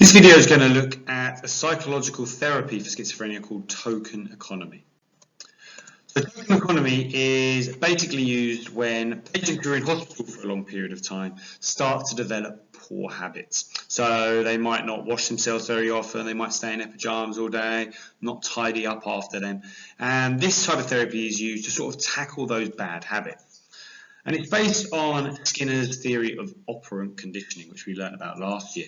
This video is going to look at a psychological therapy for schizophrenia called token economy. So token economy is basically used when patients who are in hospital for a long period of time start to develop poor habits. So they might not wash themselves very often, they might stay in their pajamas all day, not tidy up after them. And this type of therapy is used to sort of tackle those bad habits. And it's based on Skinner's theory of operant conditioning, which we learned about last year.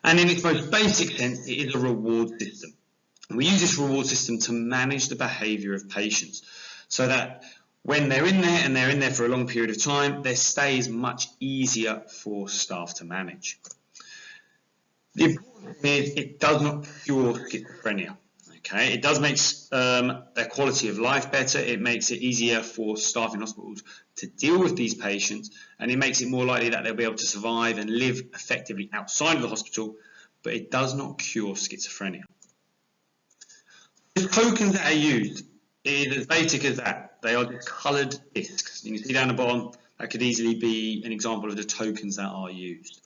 And in its most basic sense, it is a reward system. And we use this reward system to manage the behaviour of patients so that when they're in there and they're in there for a long period of time, their stay is much easier for staff to manage. The important thing is it does not cure schizophrenia. Okay, it does make their quality of life better. It makes it easier for staff in hospitals to deal with these patients, and it makes it more likely that they'll be able to survive and live effectively outside of the hospital, but it does not cure schizophrenia. The tokens that are used is as basic as that. They are just coloured discs. You can see down the bottom, that could easily be an example of the tokens that are used.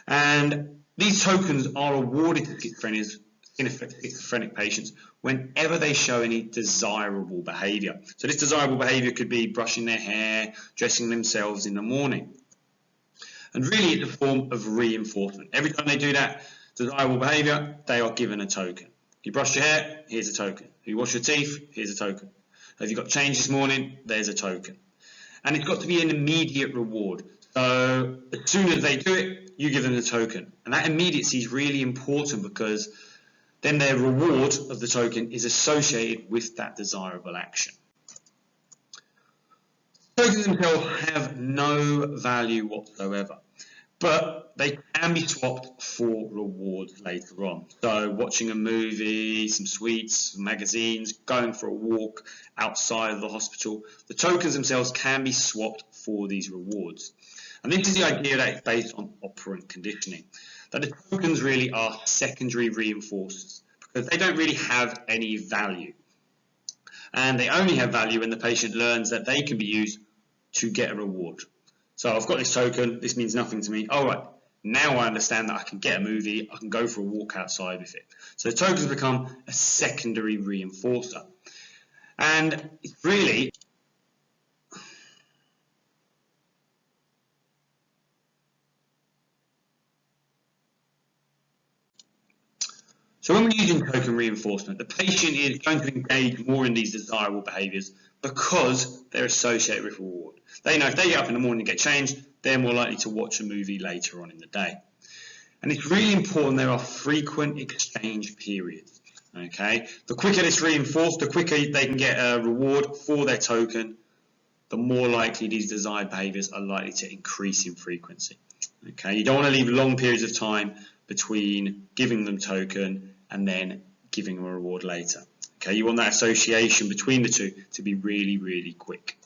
And these tokens are awarded to schizophrenic patients whenever they show any desirable behaviour. So this desirable behaviour could be brushing their hair, dressing themselves in the morning. And really it's a form of reinforcement. Every time they do that desirable behaviour, they are given a token. If you brush your hair, here's a token. If you wash your teeth, here's a token. Have you got change this morning? There's a token. And it's got to be an immediate reward. So as soon as they do it, you give them the token. And that immediacy is really important because then their reward of the token is associated with that desirable action. Tokens themselves have no value whatsoever, but they can be swapped for rewards later on. So watching a movie, some sweets, some magazines, going for a walk outside of the hospital, the tokens themselves can be swapped for these rewards. And this is the idea that it's based on operant conditioning, that the tokens really are secondary reinforcers because they don't really have any value. And they only have value when the patient learns that they can be used to get a reward. So I've got this token, this means nothing to me. All right, now I understand that I can get a movie, I can go for a walk outside with it. So the tokens become a secondary reinforcer. And it's really So when we're using token reinforcement, the patient is going to engage more in these desirable behaviours because they're associated with reward. They know if they get up in the morning and get changed, they're more likely to watch a movie later on in the day. And it's really important there are frequent exchange periods. Okay, the quicker this reinforced, the quicker they can get a reward for their token, the more likely these desired behaviours are likely to increase in frequency. Okay, you don't want to leave long periods of time between giving them token and then giving them a reward later. Okay, you want that association between the two to be really, really quick.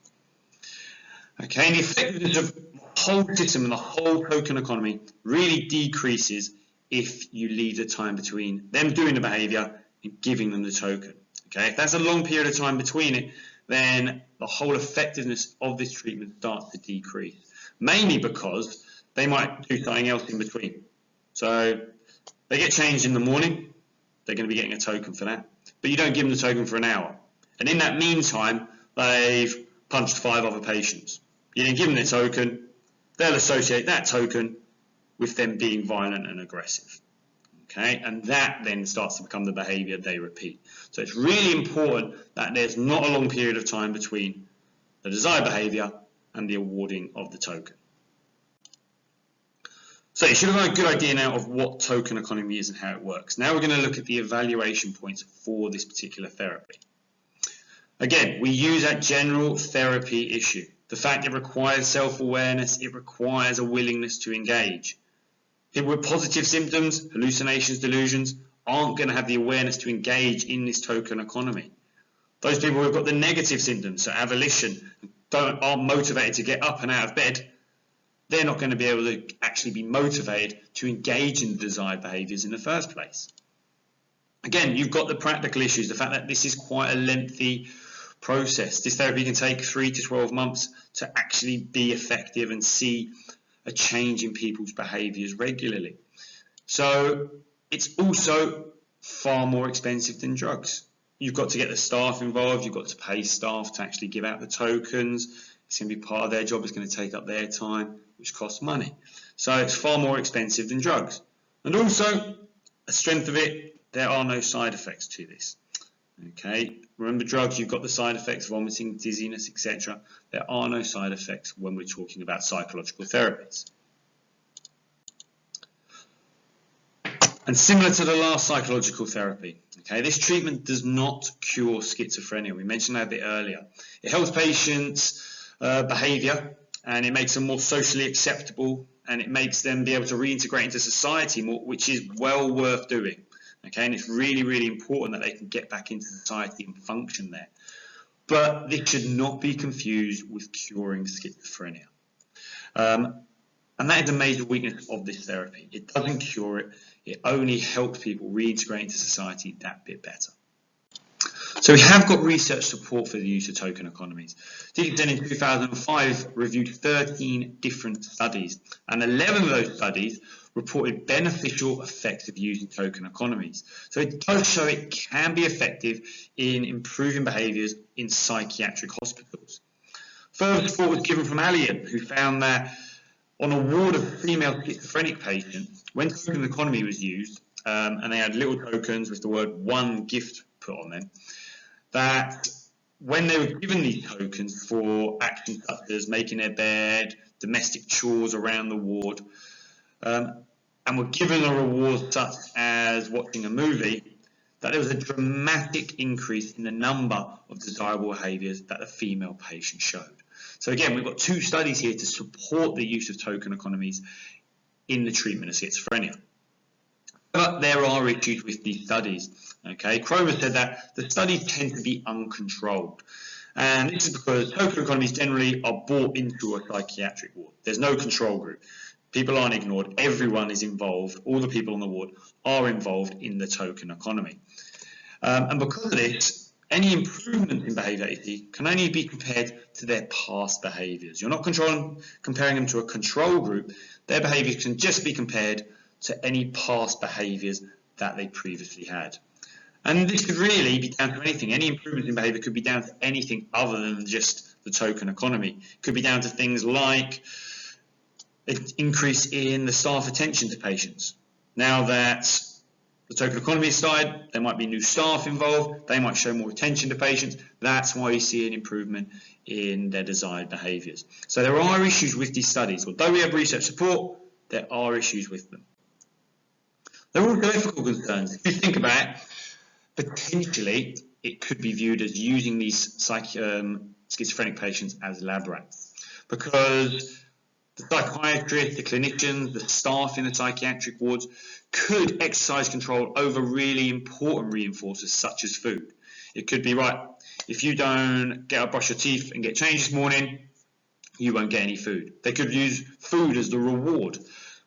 Okay, and the effectiveness of the whole system and the whole token economy really decreases if you leave the time between them doing the behaviour and giving them the token. Okay, if that's a long period of time between it, then the whole effectiveness of this treatment starts to decrease, mainly because they might do something else in between. So they get changed in the morning, they're going to be getting a token for that, but you don't give them the token for an hour. And in that meantime, they've punched 5 other patients. You didn't give them their token, they'll associate that token with them being violent and aggressive. Okay, and that then starts to become the behaviour they repeat. So it's really important that there's not a long period of time between the desired behaviour and the awarding of the token. So you should have a good idea now of what token economy is and how it works. Now we're going to look at the evaluation points for this particular therapy. Again, we use that general therapy issue. The fact it requires self-awareness, it requires a willingness to engage. People with positive symptoms, hallucinations, delusions, aren't going to have the awareness to engage in this token economy. Those people who've got the negative symptoms, so avolition, aren't motivated to get up and out of bed, they're not going to be able to actually be motivated to engage in the desired behaviours in the first place. Again, you've got the practical issues, the fact that this is quite a lengthy process. This therapy can take 3 to 12 months to actually be effective and see a change in people's behaviours regularly. So it's also far more expensive than drugs. You've got to get the staff involved, you've got to pay staff to actually give out the tokens. It's going to be part of their job, it's going to take up their time, which costs money. So it's far more expensive than drugs. And also, a strength of it, there are no side effects to this. Okay, remember drugs, you've got the side effects, vomiting, dizziness, etc. There are no side effects when we're talking about psychological therapies. And similar to the last psychological therapy, okay, this treatment does not cure schizophrenia. We mentioned that a bit earlier. It helps patients' behaviour, and it makes them more socially acceptable, and it makes them be able to reintegrate into society more, which is well worth doing. Okay, and it's really, really important that they can get back into society and function there. But this should not be confused with curing schizophrenia. And that is a major weakness of this therapy. It doesn't cure it, it only helps people reintegrate into society that bit better. So we have got research support for the use of token economies. Dickinson in 2005 reviewed 13 different studies, and 11 of those studies reported beneficial effects of using token economies. So it does show it can be effective in improving behaviours in psychiatric hospitals. Further support was given from Allian, who found that on a ward of female schizophrenic patients, when token economy was used, and they had little tokens with the word "one gift" put on them, that when they were given these tokens for actions such as making their bed, domestic chores around the ward, and were given a reward such as watching a movie, that there was a dramatic increase in the number of desirable behaviours that the female patient showed. So again, we've got two studies here to support the use of token economies in the treatment of schizophrenia. But there are issues with these studies. Okay, Kromer said that the studies tend to be uncontrolled. And this is because token economies generally are brought into a psychiatric ward. There's no control group. People aren't ignored. Everyone is involved. All the people on the ward are involved in the token economy. And because of this, any improvement in behaviour can only be compared to their past behaviours. You're not comparing them to a control group. Their behaviours can just be compared to any past behaviours that they previously had. And this could really be down to anything. Any improvement in behaviour could be down to anything other than just the token economy. It could be down to things like an increase in the staff attention to patients. Now that the token economy side, there might be new staff involved, they might show more attention to patients. That's why you see an improvement in their desired behaviours. So there are issues with these studies. Although we have research support, there are issues with them. There are also ethical concerns. If you think about it, potentially it could be viewed as using these schizophrenic patients as lab rats, because the psychiatrists, the clinicians, the staff in the psychiatric wards could exercise control over really important reinforcers such as food. It could be, right, if you don't get up, brush your teeth and get changed this morning, you won't get any food. They could use food as the reward,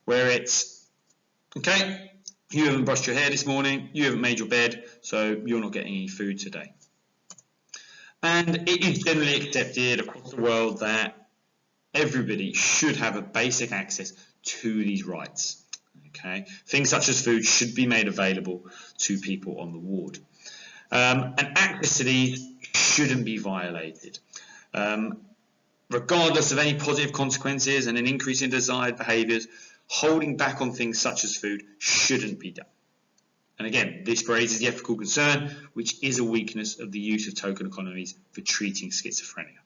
where it's, okay, you haven't brushed your hair this morning, you haven't made your bed, so you're not getting any food today. And it is generally accepted across the world that everybody should have a basic access to these rights. Okay, things such as food should be made available to people on the ward. And access to these shouldn't be violated. Regardless of any positive consequences and an increase in desired behaviours, holding back on things such as food shouldn't be done. And again, this raises the ethical concern, which is a weakness of the use of token economies for treating schizophrenia.